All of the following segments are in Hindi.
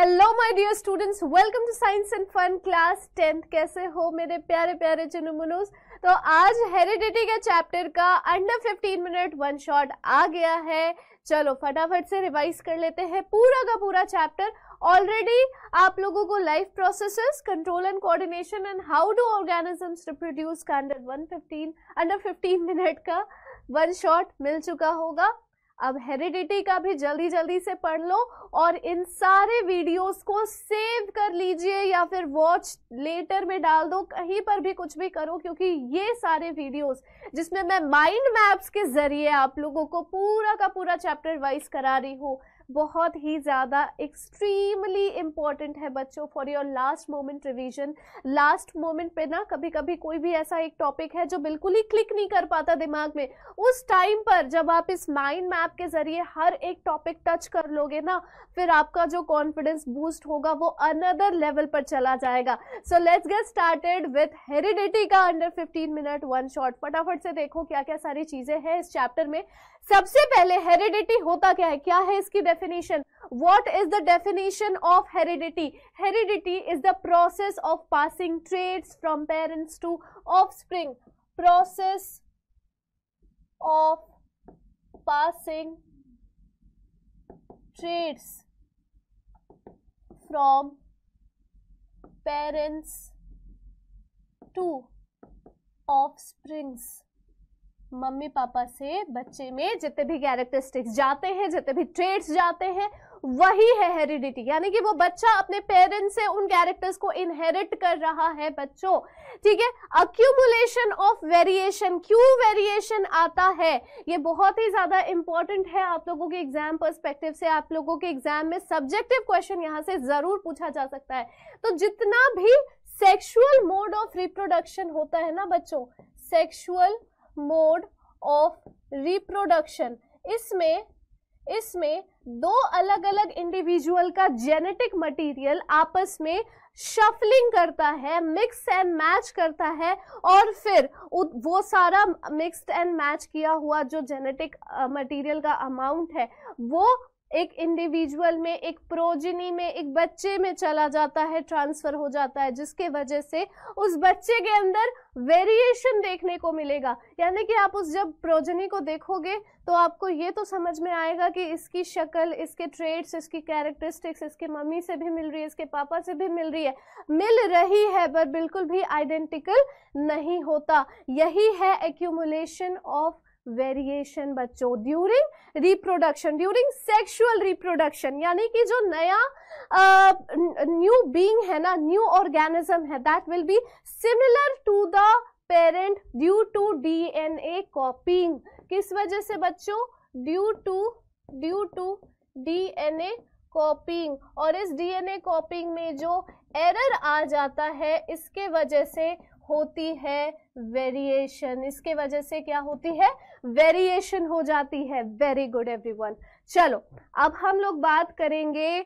Hello my dear students, welcome to science and fun class 10th। कैसे हो मेरे प्यारे प्यारे चुनुमुनुस। तो आज हेरिडिटी के चैप्टर का अंडर 15 मिनट वन शॉट आ गया है। चलो फटाफट से रिवाइज कर लेते हैं पूरा का पूरा चैप्टर। ऑलरेडी आप लोगों को life processes, control and coordination and how do organisms reproduce का अंडर 15 मिनट का वन शॉट मिल चुका होगा। अब हेरिडिटी का भी जल्दी जल्दी से पढ़ लो और इन सारे वीडियोस को सेव कर लीजिए या फिर वॉच लेटर में डाल दो, कहीं पर भी कुछ भी करो, क्योंकि ये सारे वीडियोस जिसमें मैं माइंड मैप्स के जरिए आप लोगों को पूरा का पूरा चैप्टर वाइज करा रही हूँ, बहुत ही ज़्यादा एक्सट्रीमली इम्पॉर्टेंट है बच्चों for your last moment revision. Last moment पे ना कभी कभी कोई भी ऐसा एक टॉपिक है जो बिल्कुल ही क्लिक नहीं कर पाता दिमाग में, उस टाइम पर जब आप इस माइंड मैप के जरिए हर एक टॉपिक टच कर लोगे ना, फिर आपका जो कॉन्फिडेंस बूस्ट होगा वो अनदर लेवल पर चला जाएगा। So let's get started with heredity का अंडर 15 मिनट वन शॉट। फटाफट से देखो क्या क्या सारी चीजें हैं इस चैप्टर में। सबसे पहले हेरिडिटी होता क्या है इसकी definition. What is the definition of heredity? Heredity is the process of passing traits from parents to offspring. Process of passing traits from parents to offsprings। मम्मी पापा से बच्चे में जितने भी कैरेक्टरिस्टिक्स जाते हैं, जितने भी ट्रेट्स जाते हैं, वही है हेरिडिटी। यानी कि वो बच्चा अपने पेरेंट्स से उन कैरेक्टर्स को इनहेरिट कर रहा है बच्चों। ठीक है। अक्यूमुलेशन ऑफ वेरिएशन, क्यों वेरिएशन आता है ये बहुत ही ज्यादा इंपॉर्टेंट है आप लोगों के एग्जाम पर्सपेक्टिव से। आप लोगों के एग्जाम में सब्जेक्टिव क्वेश्चन यहाँ से जरूर पूछा जा सकता है। तो जितना भी सेक्सुअल मोड ऑफ रिप्रोडक्शन होता है ना बच्चों, सेक्सुअल मोड ऑफ रिप्रोडक्शन, इसमें दो अलग अलग इंडिविजुअल का जेनेटिक मटेरियल आपस में शफलिंग करता है, मिक्स एंड मैच करता है, और फिर वो सारा मिक्स्ड एंड मैच किया हुआ जो जेनेटिक मटेरियल का अमाउंट है वो एक इंडिविजुअल में, एक प्रोजेनी में, एक बच्चे में चला जाता है, ट्रांसफर हो जाता है, जिसके वजह से उस बच्चे के अंदर वेरिएशन देखने को मिलेगा। यानी कि आप उस जब प्रोजेनी को देखोगे तो आपको ये तो समझ में आएगा कि इसकी शक्ल, इसके ट्रेट्स, इसकी कैरेक्टरिस्टिक्स इसके मम्मी से भी मिल रही है, इसके पापा से भी मिल रही है पर बिल्कुल भी आइडेंटिकल नहीं होता। यही है एक्यूमुलेशन ऑफ वेरिएशन बच्चों during reproduction, during sexual reproduction. यानी कि जो नया न्यू बीइंग है ना, न्यू ऑर्गेनिज्म है, that will be similar to the parent due to DNA copying. किस वजह से बच्चों? Due to DNA copying. और इस डीएनए कॉपिंग में जो एरर आ जाता है इसके वजह से होती है वेरिएशन। इसके वजह से क्या होती है? वेरिएशन हो जाती है। Very good everyone. चलो अब हम लोग बात करेंगे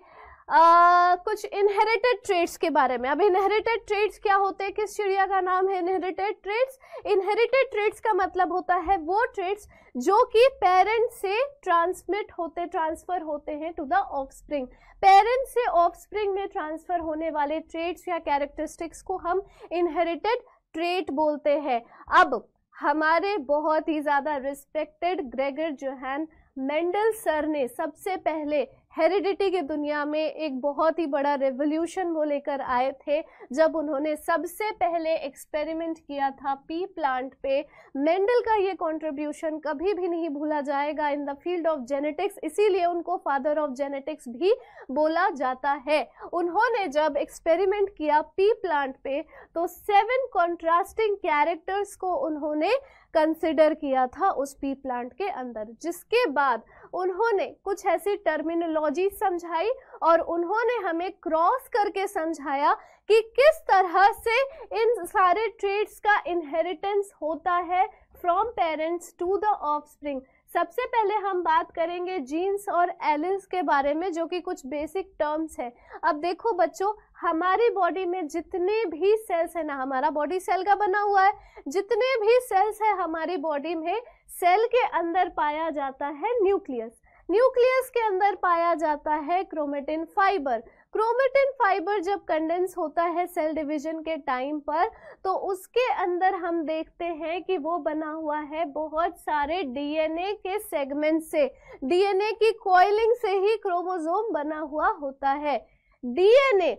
कुछ इनहेरिटेड ट्रेट्स के बारे में। अब इनहेरिटेड ट्रेट्स क्या होते हैं? किस चिड़िया का नाम है इनहेरिटेड ट्रेट्स? इनहेरिटेड ट्रेट्स का मतलब होता है वो ट्रेट्स जो कि पेरेंट से ट्रांसफर होते हैं टू द ऑफस्प्रिंग। पेरेंट से ऑफस्प्रिंग में ट्रांसफर होने वाले ट्रेट्स या कैरेक्टरिस्टिक्स को हम इनहेरिटेड ट्रेट बोलते हैं। अब हमारे बहुत ही ज्यादा respected Gregor Johan Mendel sir ने सबसे पहले हेरिडिटी की दुनिया में एक बहुत ही बड़ा रेवोल्यूशन वो लेकर आए थे जब उन्होंने सबसे पहले एक्सपेरिमेंट किया था पी प्लांट पे। मेंडल का ये कंट्रीब्यूशन कभी भी नहीं भूला जाएगा in the field of genetics, इसीलिए उनको फादर ऑफ जेनेटिक्स भी बोला जाता है। उन्होंने जब एक्सपेरिमेंट किया पी प्लांट पे तो 7 कॉन्ट्रास्टिंग कैरेक्टर्स को उन्होंने कंसिडर किया था उस पी प्लांट के अंदर, जिसके बाद उन्होंने कुछ ऐसी टर्मिनोलॉजी समझाई और उन्होंने हमें क्रॉस करके समझाया कि किस तरह से इन सारे ट्रेट्स का इनहेरिटेंस होता है from parents to the offspring. सबसे पहले हम बात करेंगे जीन्स और एलिस के बारे में, जो कि कुछ बेसिक टर्म्स है। अब देखो बच्चों, हमारी बॉडी में जितने भी सेल्स है ना, हमारा बॉडी सेल का बना हुआ है, जितने भी सेल्स है हमारी बॉडी में, सेल के अंदर पाया जाता है न्यूक्लियस। न्यूक्लियस के अंदर पाया जाता है क्रोमेटिन फाइबर। क्रोमेटिन फाइबर जब कंडेंस होता है सेल डिवीजन के टाइम पर, तो उसके अंदर हम देखते हैं कि वो बना हुआ है बहुत सारे डीएनए के सेगमेंट से। डीएनए की कॉइलिंग से ही क्रोमोसोम बना हुआ होता है। डीएनए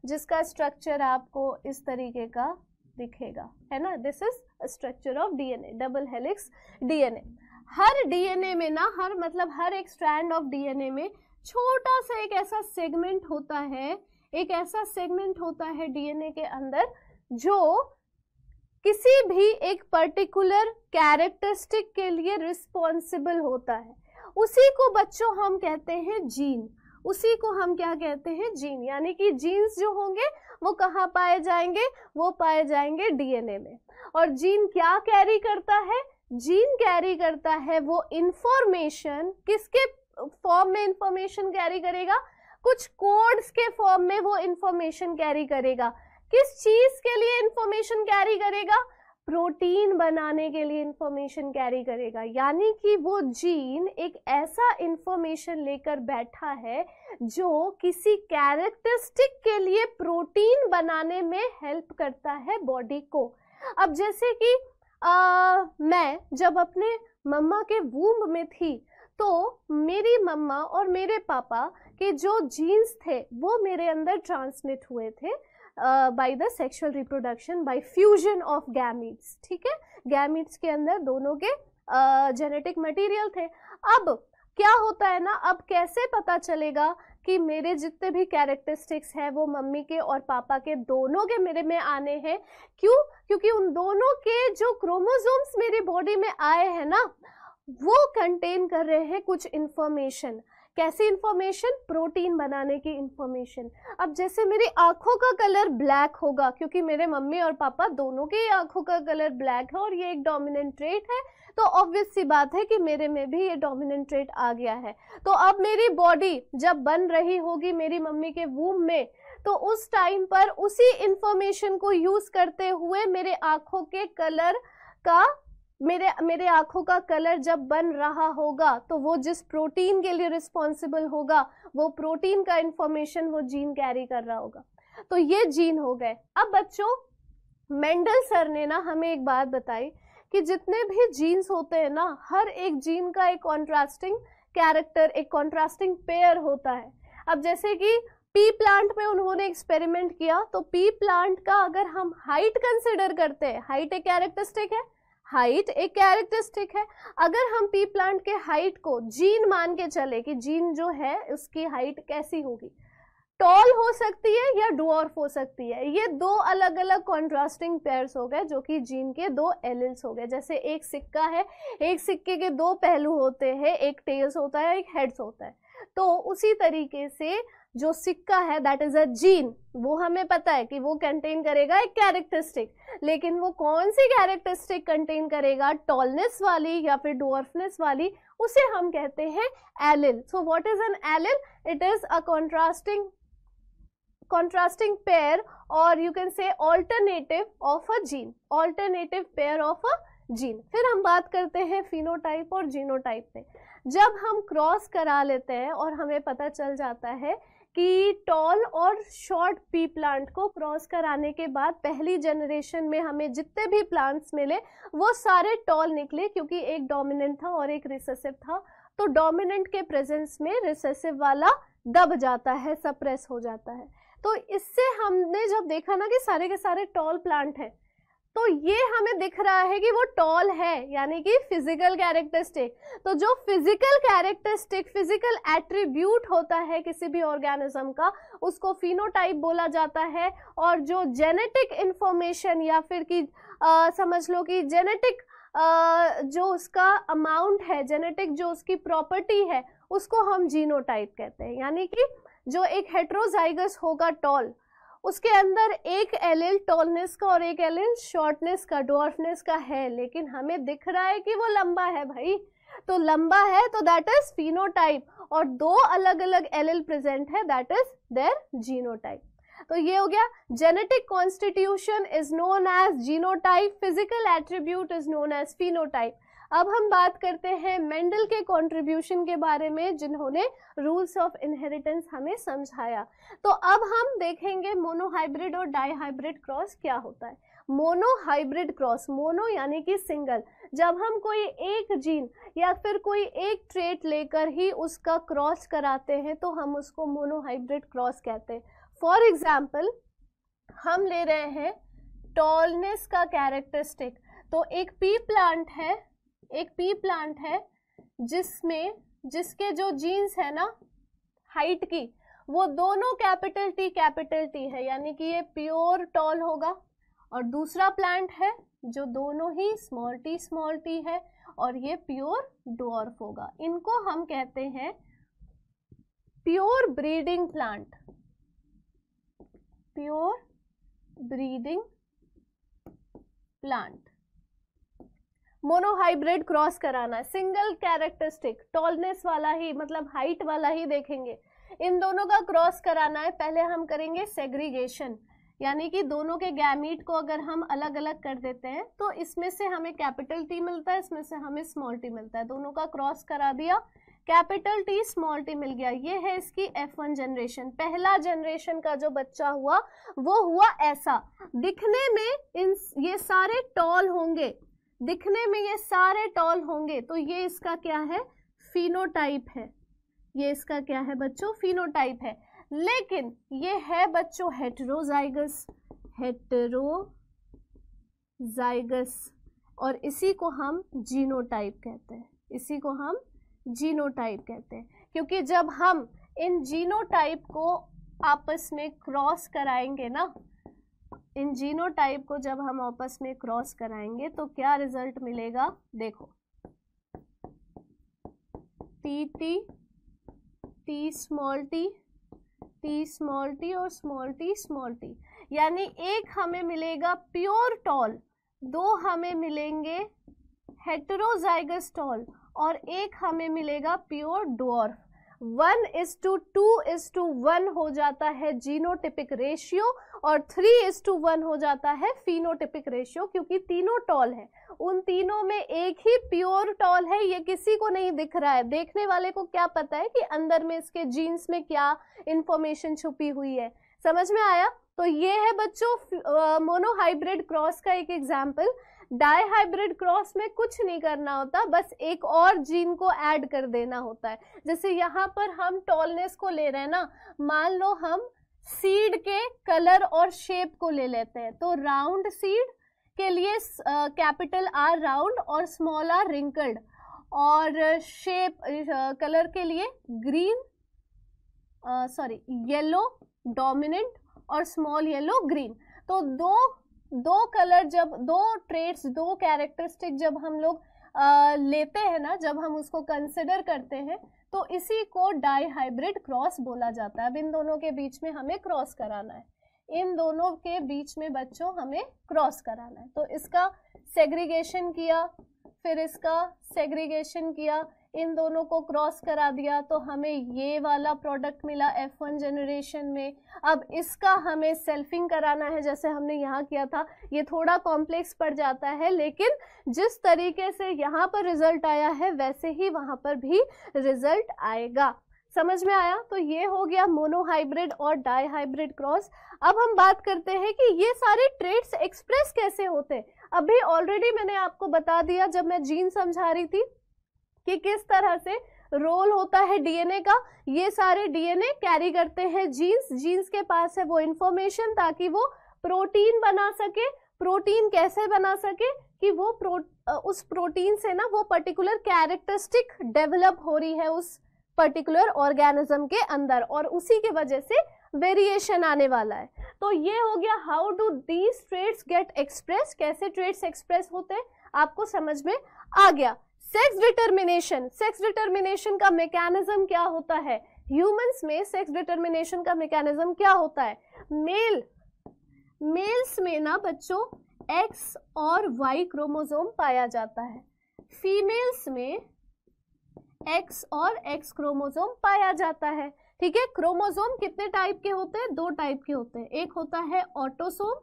जिसका स्ट्रक्चर आपको इस तरीके का दिखेगा, है ना, this is structure of DNA, double helix DNA. Her DNA में ना, हर एक स्ट्रैंड ऑफ डीएनए में छोटा सा एक ऐसा सेगमेंट होता है, एक ऐसा सेगमेंट होता है डीएनए के अंदर जो किसी भी एक पर्टिकुलर कैरेक्टरिस्टिक के लिए रिस्पॉन्सिबल होता है। उसी को बच्चों हम कहते हैं जीन, उसी को हम क्या कहते हैं, जीन। यानी कि जीन्स जो होंगे वो कहाँ पाए जाएंगे, वो पाए जाएंगे डीएनए में। और जीन क्या कैरी करता है, जीन कैरी करता है वो इंफॉर्मेशन, किसके फॉर्म में इंफॉर्मेशन कैरी करेगा, कुछ कोड्स के फॉर्म में वो इंफॉर्मेशन कैरी करेगा। किस चीज के लिए इंफॉर्मेशन कैरी करेगा, प्रोटीन बनाने के लिए इंफॉर्मेशन कैरी करेगा। यानी कि वो जीन एक ऐसा इंफॉर्मेशन लेकर बैठा है जो किसी कैरेक्टरिस्टिक के लिए प्रोटीन बनाने में हेल्प करता है बॉडी को। अब जैसे कि मैं जब अपने मम्मा के वूम्ब में थी, तो मेरी मम्मा और मेरे पापा के जो जीन्स थे वो मेरे अंदर ट्रांसमिट हुए थे by the sexual reproduction, bye fusion of gametes. ठीक है, गैमीट्स के अंदर दोनों के जेनेटिक मटेरियल थे। अब क्या होता है ना, अब कैसे पता चलेगा कि मेरे जितने भी कैरेक्टरिस्टिक्स हैं वो मम्मी के और पापा के दोनों के मेरे में आने हैं। क्यों? क्योंकि उन दोनों के जो क्रोमोसोम्स मेरी बॉडी में आए हैं ना, वो कंटेन कर रहे हैं कुछ इंफॉर्मेशन। कैसी इंफॉर्मेशन? प्रोटीन बनाने की इंफॉर्मेशन। अब जैसे मेरी आंखों का कलर ब्लैक होगा, क्योंकि मेरे मम्मी और पापा दोनों के आंखों का कलर ब्लैक है और ये एक डोमिनेंट ट्रेट है, तो ऑब्वियस सी बात है कि मेरे में भी ये डोमिनेंट ट्रेट आ गया है। तो अब मेरी बॉडी जब बन रही होगी मेरी मम्मी के वूम्ब में, तो उस टाइम पर उसी इंफॉर्मेशन को यूज करते हुए मेरे आंखों के कलर का मेरे आंखों का कलर जब बन रहा होगा, तो वो जिस प्रोटीन के लिए रिस्पॉन्सिबल होगा, वो प्रोटीन का इंफॉर्मेशन वो जीन कैरी कर रहा होगा। तो ये जीन हो गए। अब बच्चों, मेंडल सर ने ना हमें एक बात बताई कि जितने भी जीन्स होते हैं ना, हर एक जीन का एक कॉन्ट्रास्टिंग कैरेक्टर, एक कॉन्ट्रास्टिंग पेयर होता है। अब जैसे कि पी प्लांट में उन्होंने एक्सपेरिमेंट किया, तो पी प्लांट का अगर हम हाइट कंसिडर करते हैं, हाइट एक कैरेक्टरिस्टिक है, हाइट एक कैरेक्टरिस्टिक है। अगर हम पी प्लांट के हाइट को जीन मान के चले कि जीन जो है उसकी हाइट कैसी होगी, टॉल हो सकती है या डुआर्फ हो सकती है। ये दो अलग अलग कॉन्ट्रास्टिंग पेयर्स हो गए जो कि जीन के दो एलिल्स हो गए। जैसे एक सिक्का है, एक सिक्के के दो पहलू होते हैं, एक टेल्स होता है, एक हेड्स होता है। तो उसी तरीके से जो सिक्का है दैट इज अ जीन, वो हमें पता है कि वो कंटेन करेगा एक कैरेक्टरिस्टिक, लेकिन वो कौन सी कैरेक्टरिस्टिक कंटेन करेगा, टॉलनेस वाली या फिर डुआर्फनेस वाली, उसे हम कहते हैं allele. So what is an allele? It is a contrasting pair, or you can say alternative of a gene, alternative pair of a gene। फिर हम बात करते हैं फिनोटाइप और जीनोटाइप पे। जब हम क्रॉस करा लेते हैं और हमें पता चल जाता है कि टॉल और शॉर्ट पी प्लांट को क्रॉस कराने के बाद पहली जनरेशन में हमें जितने भी प्लांट्स मिले वो सारे टॉल निकले, क्योंकि एक डोमिनेंट था और एक रिसेसिव था। तो डोमिनेंट के प्रेजेंस में रिसेसिव वाला दब जाता है, सप्रेस हो जाता है। तो इससे हमने जब देखा ना कि सारे के सारे टॉल प्लांट हैं, तो ये हमें दिख रहा है कि वो टॉल है, यानी कि फिजिकल कैरेक्टरिस्टिक। तो जो फिजिकल कैरेक्टरिस्टिक, फिजिकल एट्रीब्यूट होता है किसी भी ऑर्गेनिज्म का, उसको फिनोटाइप बोला जाता है। और जो जेनेटिक इंफॉर्मेशन या फिर कि समझ लो कि जेनेटिक जो उसका अमाउंट है, जेनेटिक जो उसकी प्रॉपर्टी है, उसको हम जीनोटाइप कहते हैं। यानी कि जो एक हेट्रोजाइगस होगा टॉल, उसके अंदर एक एलिल टॉलनेस का और एक एलिल शॉर्टनेस का, डॉर्फनेस का है, लेकिन हमें दिख रहा है कि वो लंबा है भाई। तो लंबा है तो दैट इज फिनोटाइप, और दो अलग अलग एलिल प्रेजेंट है, दैट इज देयर जीनोटाइप। तो ये हो गया, genetic constitution is known as genotype, physical attribute is known as phenotype. अब हम बात करते हैं मेंडल के कंट्रीब्यूशन के बारे में, जिन्होंने रूल्स ऑफ इनहेरिटेंस हमें समझाया। तो अब हम देखेंगे मोनोहाइब्रिड और डाईहाइब्रिड क्रॉस क्या होता है। मोनोहाइब्रिड क्रॉस, मोनो यानी कि सिंगल, जब हम कोई एक जीन या फिर कोई एक ट्रेट लेकर ही उसका क्रॉस कराते हैं तो हम उसको मोनोहाइब्रिड क्रॉस कहते हैं। फॉर एग्जाम्पल हम ले रहे हैं टॉलनेस का कैरेक्टरिस्टिक, तो एक पी प्लांट है जिसके जो जीन्स है ना हाइट की, वो दोनों कैपिटल टी है, यानी कि ये प्योर टॉल होगा। और दूसरा प्लांट है जो दोनों ही स्मॉल टी है और ये प्योर ड्वार्फ होगा। इनको हम कहते हैं pure breeding plant, pure breeding plant. Monohybrid cross कराना है, सिंगल कैरेक्टरिस्टिक टॉलनेस वाला ही, मतलब हाइट वाला ही देखेंगे, इन दोनों का क्रॉस कराना है। पहले हम करेंगे सेग्रीगेशन, यानी कि दोनों के गैमीट को अगर हम अलग अलग कर देते हैं तो इसमें से हमें कैपिटल टी मिलता है, इसमें से हमें स्मॉल टी मिलता है। दोनों का क्रॉस करा दिया, कैपिटल टी स्मॉल टी मिल गया। ये है इसकी F1 जनरेशन। पहला जनरेशन का जो बच्चा हुआ वो हुआ ऐसा, दिखने में ये सारे टॉल होंगे, दिखने में ये सारे टॉल होंगे, तो ये इसका क्या है, फिनोटाइप है। ये इसका क्या है बच्चों, फिनोटाइप है। लेकिन ये है बच्चों हेटेरोजाइगस, और इसी को हम जीनोटाइप कहते हैं, इसी को हम जीनोटाइप कहते हैं। क्योंकि जब हम इन जीनोटाइप को आपस में क्रॉस कराएंगे ना, इन जीनोटाइप को जब हम आपस में क्रॉस कराएंगे तो क्या रिजल्ट मिलेगा, देखो टी स्मॉल टी और स्मॉल टी, यानी एक हमें मिलेगा प्योर टॉल, दो हमें मिलेंगे हेटेरोजाइगस टॉल और एक हमें मिलेगा प्योर ड्वार्फ। 1:2:1 हो जाता है जीनोटिपिक रेशियो और 3:1 हो जाता है फिनोटिपिक रेशियो, क्योंकि तीनों टॉल है। उन तीनों में एक ही प्योर टॉल है, ये किसी को नहीं दिख रहा है। देखने वाले को क्या पता है कि अंदर में इसके जीन्स में क्या इंफॉर्मेशन छुपी हुई है। समझ में आया? तो ये है बच्चों मोनोहाइब्रिड क्रॉस का एक एग्जाम्पल। डाईहाइब्रिड क्रॉस में कुछ नहीं करना होता, बस एक और जीन को ऐड कर देना होता है। जैसे यहाँ पर हम टॉलनेस को ले रहे हैं ना, मान लो हम सीड के कलर और शेप को ले लेते हैं, तो राउंड सीड के लिए कैपिटल R राउंड और स्मॉल r रिंकल्ड, और शेप कलर के लिए ग्रीन येलो डोमिनेंट और स्मॉल येलो ग्रीन। तो दो कलर, जब दो ट्रेट्स, दो कैरेक्टरिस्टिक जब हम लोग लेते हैं ना, जब हम उसको कंसिडर करते हैं, तो इसी को डाईहाइब्रिड क्रॉस बोला जाता है। अब इन दोनों के बीच में हमें क्रॉस कराना है, इन दोनों के बीच में बच्चों हमें क्रॉस कराना है। तो इसका सेग्रीगेशन किया, फिर इसका सेग्रीगेशन किया, इन दोनों को क्रॉस करा दिया, तो हमें ये वाला प्रोडक्ट मिला F1 जनरेशन में। अब इसका हमें सेल्फिंग कराना है, जैसे हमने यहाँ किया था। ये थोड़ा कॉम्प्लेक्स पड़ जाता है, लेकिन जिस तरीके से यहाँ पर रिजल्ट आया है वैसे ही वहाँ पर भी रिजल्ट आएगा। समझ में आया? तो ये हो गया मोनोहाइब्रिड और डाईहाइब्रिड क्रॉस। अब हम बात करते हैं कि ये सारे ट्रेट्स एक्सप्रेस कैसे होते हैं। अभी ऑलरेडी मैंने आपको बता दिया जब मैं जीन समझा रही थी कि किस तरह से रोल होता है डीएनए का। ये सारे डीएनए कैरी करते हैं जीन्स के पास है वो इंफॉर्मेशन, ताकि वो प्रोटीन बना सके। प्रोटीन कैसे बना सके कि वो उस प्रोटीन से ना वो पर्टिकुलर कैरेक्टरिस्टिक डेवलप हो रही है उस पर्टिकुलर ऑर्गेनिज्म के अंदर, और उसी के वजह से वेरिएशन आने वाला है। तो ये हो गया how do these traits get express, कैसे ट्रेट्स एक्सप्रेस होते हैं आपको समझ में आ गया। सेक्स डिटर्मिनेशन का मैकेनिज्म क्या होता है? ह्यूमंस में सेक्स डिटर्मिनेशन का मैकेनिज्म क्या होता है? मेल्स में ना बच्चों X और Y क्रोमोसोम पाया जाता है, फीमेल्स में X और X क्रोमोसोम पाया जाता है। ठीक है, क्रोमोसोम कितने टाइप के होते हैं? दो टाइप के होते हैं। एक होता है ऑटोसोम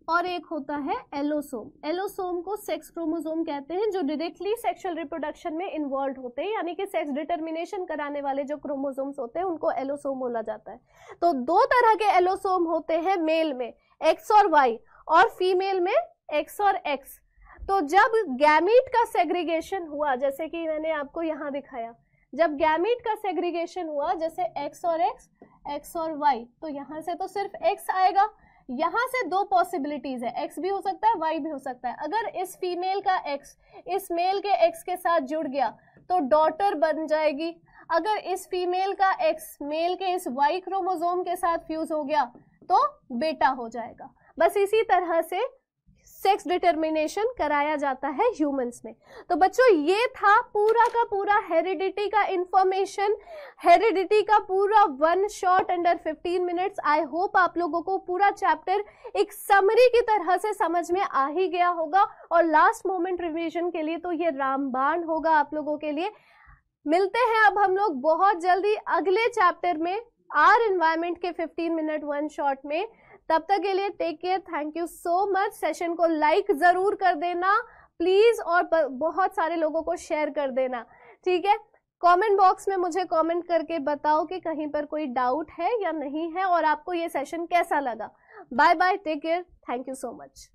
और एक होता है एलोसोम। एलोसोम को सेक्स क्रोमोसोम कहते हैं, जो डायरेक्टली सेक्सुअल रिप्रोडक्शन में इन्वॉल्व होते हैं, यानी कि सेक्स डिटर्मिनेशन कराने वाले जो क्रोमोसोम्स होते हैं उनको एलोसोम बोला जाता है। तो दो तरह के एलोसोम होते हैं मेल में, एक्स और वाई, और फीमेल में एक्स और एक्स। तो जब गैमीट का सेग्रीगेशन हुआ, जैसे कि मैंने आपको यहाँ दिखाया, जब गैमीट का सेग्रीगेशन हुआ जैसे एक्स और एक्स, एक्स और वाई, तो यहाँ से तो सिर्फ एक्स आएगा। यहाँ से दो पॉसिबिलिटीज है, एक्स भी हो सकता है, वाई भी हो सकता है। अगर इस फीमेल का एक्स इस मेल के एक्स के साथ जुड़ गया तो डॉटर बन जाएगी। अगर इस फीमेल का एक्स मेल के इस वाई क्रोमोसोम के साथ फ्यूज हो गया तो बेटा हो जाएगा। बस इसी तरह से सेक्स डिटर्मिनेशन कराया जाता है ह्यूमंस में। तो बच्चों ये था पूरा का पूरा हेरिडिटी का इंफॉर्मेशन, हेरिडिटी का पूरा one shot under 15 minutes. I hope आप लोगों को पूरा चैप्टर एक समरी की तरह से समझ में आ ही गया होगा, और लास्ट मोमेंट रिवीजन के लिए तो ये रामबाण होगा आप लोगों के लिए। मिलते हैं अब हम लोग बहुत जल्दी अगले चैप्टर में, आर एनवायरमेंट के 15 मिनट वन शॉट में। तब तक के लिए take care, thank you so much. Session को लाइक जरूर कर देना प्लीज, और बहुत सारे लोगों को शेयर कर देना, ठीक है। कमेंट बॉक्स में मुझे कमेंट करके बताओ कि कहीं पर कोई डाउट है या नहीं है, और आपको ये सेशन कैसा लगा। Bye bye, take care, thank you so much.